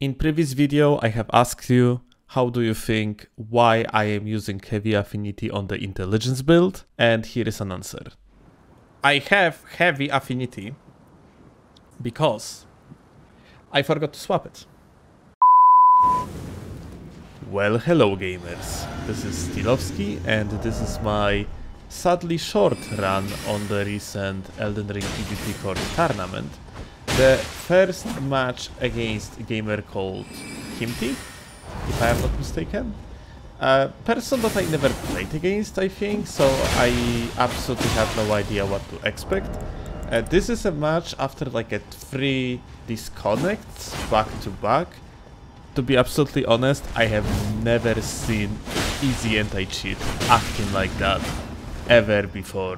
In previous video, I have asked you, how do you think why I am using heavy affinity on the intelligence build? And here is an answer. I have heavy affinity because I forgot to swap it. Well, hello gamers. This is Stilowski and this is my sadly short run on the recent Elden Ring PvP Core tournament. The first match against a gamer called Kimti, if I am not mistaken. A person that I never played against, I think, so I absolutely have no idea what to expect. This is a match after like a 3 disconnects back to back. To be absolutely honest, I have never seen easy anti-cheat acting like that ever before.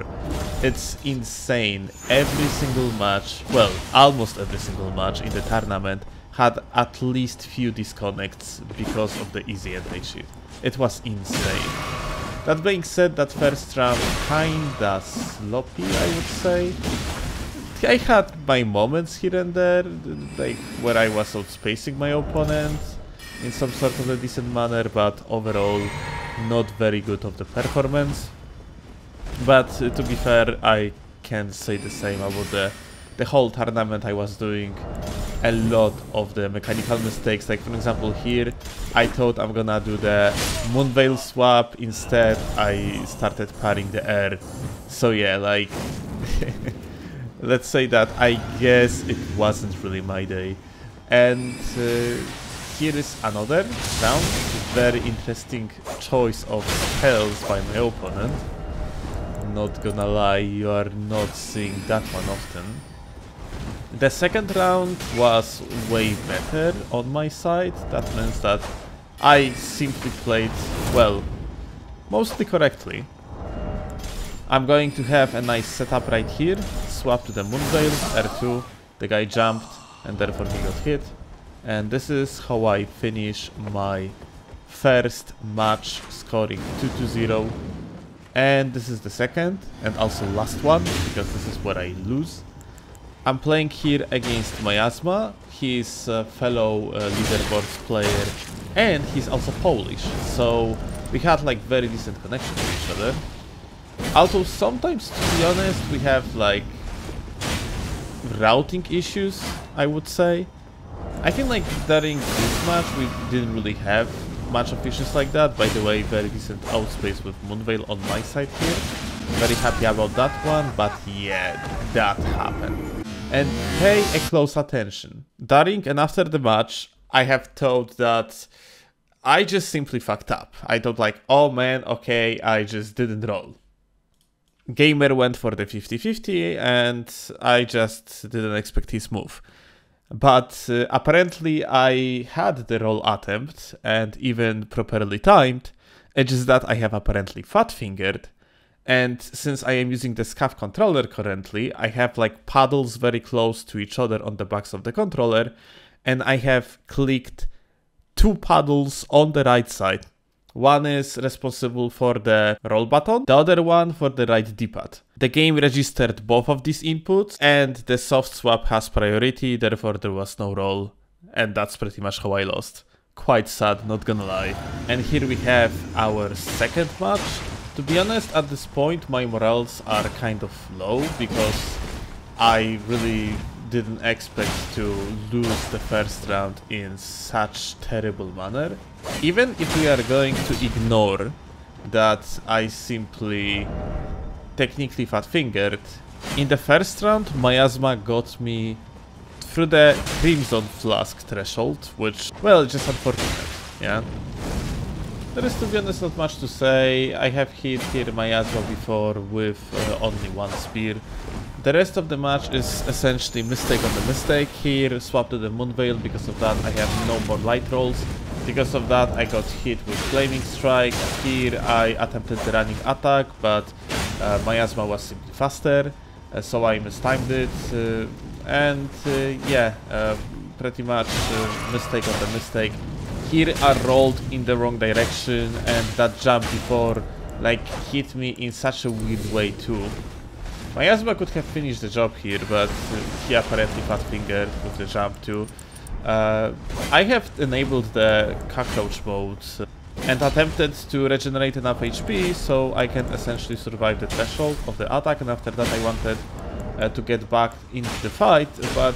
It's insane. Every single match, well, almost every single match in the tournament had at least few disconnects because of the easy anti-cheat. It was insane. That being said, that first round kinda sloppy, I would say. I had my moments here and there, like where I was outspacing my opponent in some sort of a decent manner, but overall not very good of the performance. But to be fair, I can't say the same about the whole tournament. I was doing a lot of the mechanical mistakes. Like for example here, I thought I'm gonna do the Moonveil swap. Instead, I started parrying the air. So yeah, like let's say that I guess it wasn't really my day. And here is another round. Very interesting choice of spells by my opponent. Not gonna lie, you are not seeing that one often. The second round was way better on my side. That means that I simply played, well, mostly correctly. I'm going to have a nice setup right here. Swap to the Moonveil, R2, the guy jumped and therefore he got hit. And this is how I finish my first match, scoring 2-0. And this is the second and also last one, because this is where I lose. I'm playing here against Miasma. He's a fellow leaderboards player and he's also Polish. So we had like very decent connection to each other. Although sometimes, to be honest, we have like routing issues, I would say. I think like during this match we didn't really have much of issues like that. By the way, very decent outspace with Moonveil on my side here. Very happy about that one, but yeah, that happened. And pay a close attention. During and after the match, I have thought that I just simply fucked up. I thought like, oh man, okay, I just didn't roll. Gamer went for the 50-50 and I just didn't expect his move. But apparently I had the roll attempt and even properly timed. It's just that I have apparently fat-fingered. And since I am using the SCAF controller currently, I have like paddles very close to each other on the backs of the controller. And I have clicked 2 paddles on the right side. One is responsible for the roll button, the other one for the right D-pad. The game registered both of these inputs and the soft swap has priority, therefore there was no roll. And that's pretty much how I lost. Quite sad, not gonna lie. And here we have our second match. To be honest, at this point my morals are kind of low because I really didn't expect to lose the first round in such terrible manner. Even if we are going to ignore that I simply technically fat-fingered, in the first round Miasma got me through the Crimson Flask threshold, which, well, just unfortunate, yeah. There is, to be honest, not much to say. I have hit here Miasma before with only 1 spear. The rest of the match is essentially mistake on the mistake. Here, swap to the Moonveil. Because of that, I have no more light rolls. Because of that, I got hit with Flaming Strike. Here, I attempted the running attack, but Miasma was simply faster, so I mistimed it. Yeah, pretty much mistake on the mistake. Here, I rolled in the wrong direction, and that jump before like hit me in such a weird way too. Miasma could have finished the job here, but he apparently fat-fingered with the jump too. I have enabled the cockroach mode and attempted to regenerate enough HP so I can essentially survive the threshold of the attack, and after that I wanted to get back into the fight, but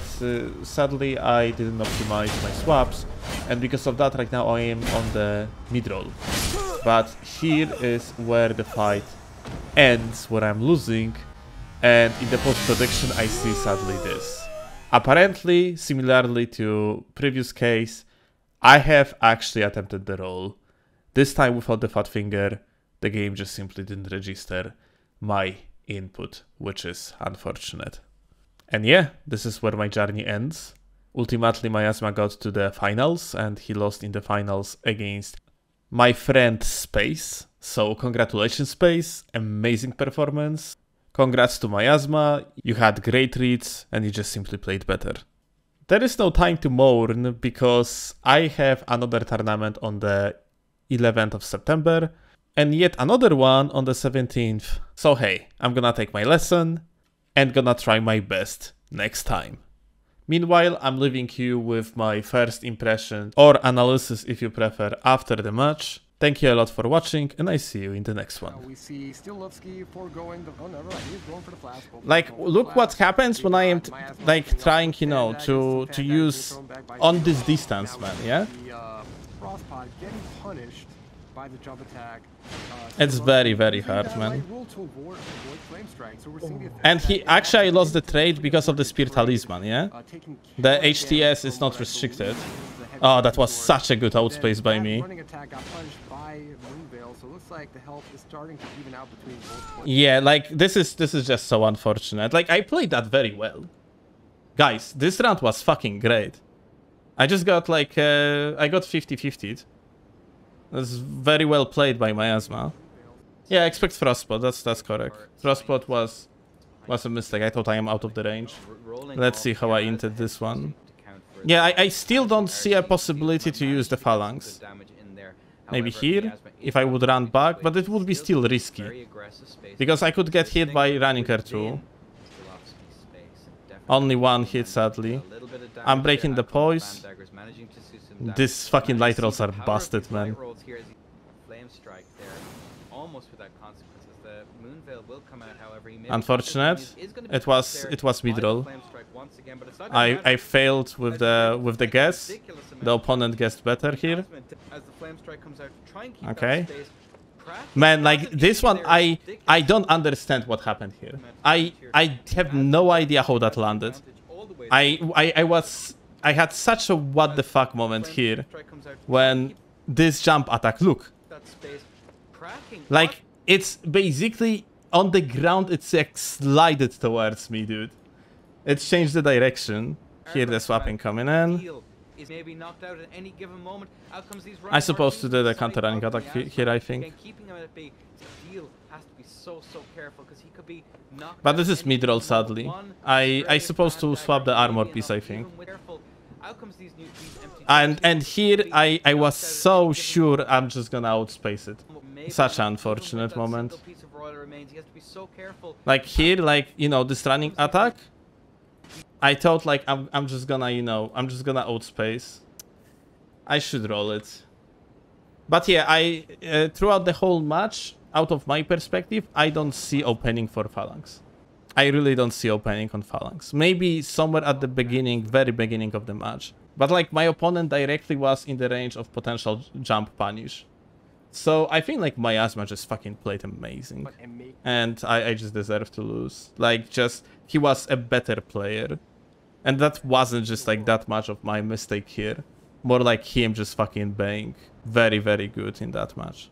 sadly I didn't optimize my swaps, and because of that right now I am on the mid-roll. But here is where the fight ends, where I'm losing, and in the post-production I see sadly this. Apparently, similarly to previous case, I have actually attempted the roll. This time without the fat finger, the game just simply didn't register my input, which is unfortunate. And yeah, this is where my journey ends. Ultimately, Miasma got to the finals, and he lost in the finals against my friend Space. So congratulations, Space, amazing performance. Congrats to Miasma, you had great reads and you just simply played better. There is no time to mourn because I have another tournament on the 11th of September and yet another one on the 17th. So hey, I'm gonna take my lesson and gonna try my best next time. Meanwhile, I'm leaving you with my first impression or analysis if you prefer after the match. Thank you a lot for watching, and I see you in the next one. We see foregoing the... Oh, never mind. He's going for the flash. Like, look what happens when I am like trying, you know, to use on this distance, man. Yeah. Frostpod getting punished by the jump attack. It's very, very hard, man. And he actually lost the trade because of the Spear Talisman, yeah? The HTS is not restricted. Oh, that was such a good outspace by me. Yeah, like this is just so unfortunate. Like I played that very well. Guys, this round was fucking great. I just got like I got 50-50'd. That's very well played by Miasma. Yeah, I expect Frostpot, that's correct. Frostpot was a mistake. I thought I am out of the range. Let's see how I inted this one. Yeah, I still don't see a possibility to use the Phalanx. Maybe here, if I would run back, but it would be still risky. Because I could get hit by running R2. Only one hit, sadly. I'm breaking the poise. These fucking light rolls are busted, man. Unfortunate. It was mid-roll. I failed with the guess. The opponent guessed better here. Okay. Man, like this one, I don't understand what happened here. I have no idea how that landed. I had such a what the fuck moment here when this jump attack, look. Like it's basically on the ground, it's like slided towards me, dude. It's changed the direction. Here the swapping coming in. I supposed to do the counter running attack here, I think. But this is mid-roll, sadly. I supposed to swap the armor piece, I think. And here I was so sure I'm just gonna outspace it. Such an unfortunate moment. Like here, like, you know, this running attack, I thought like I'm just gonna, you know, I'm just gonna outspace. I should roll it. But yeah, I throughout the whole match, out of my perspective, I don't see opening for Phalanx. I really don't see opening on Phalanx. Maybe somewhere at the beginning, very beginning of the match. But like my opponent directly was in the range of potential jump punish. So I think like Miasma just fucking played amazing. And I just deserve to lose. Like just, he was a better player. And that wasn't just like that much of my mistake here. More like him just fucking being very, very good in that match.